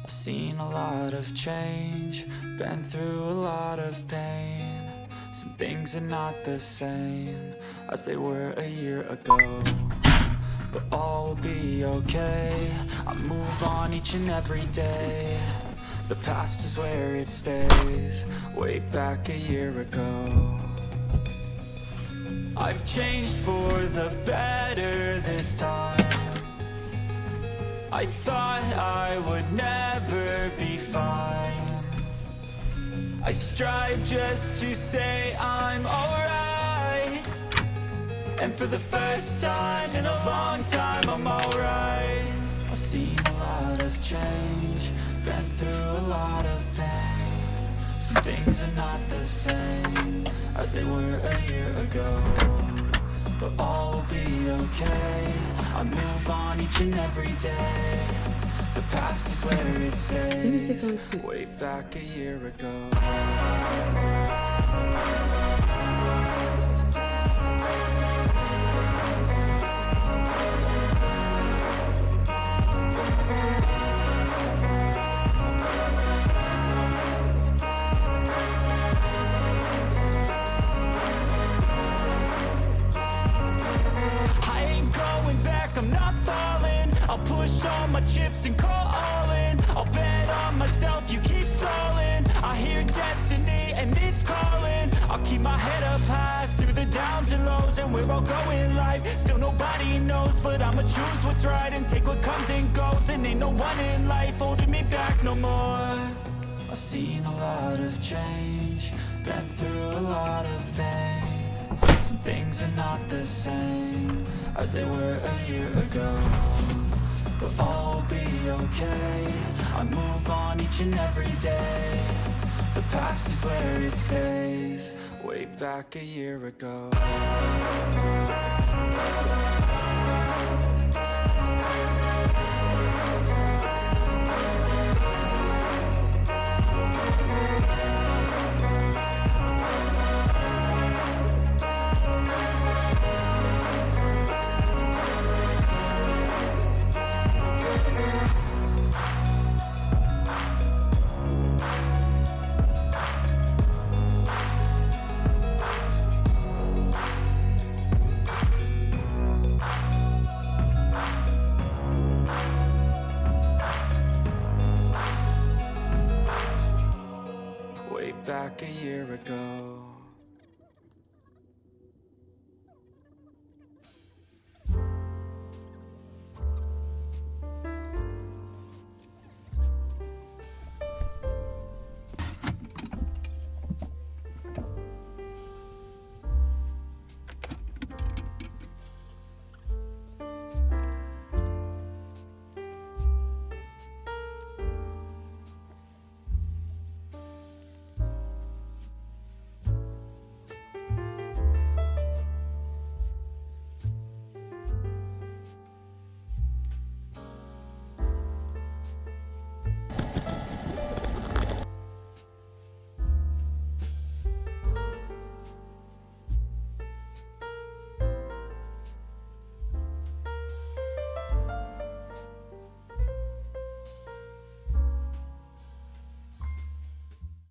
I've seen a lot of change, been through a lot of pain. Some things are not the same as they were a year ago, but all will be okay. I move on each and every day. The past is where it stays, way back a year ago. I've changed for the better this time. I thought I would never be fine. I strive just to say I'm alright, and for the first time in a long time I'm alright. I've seen a lot of change, been through a lot of pain. Some things are not the same as they were a year ago, but all will be okay. I move on each and every day. The past is where it stays, way back a year ago. I'm not falling. I'll push all my chips and call all in. I'll bet on myself, you keep stalling. I hear destiny and it's calling. I'll keep my head up high through the downs and lows, and we're all going in life. Still nobody knows, but I'ma choose what's right and take what comes and goes. And ain't no one in life holding me back no more. I've seen a lot of change, been through a lot of pain. Some things are not the same as they were a year ago, but all will be okay. I move on each and every day. The past is where it stays, way back a year ago. Back a year ago.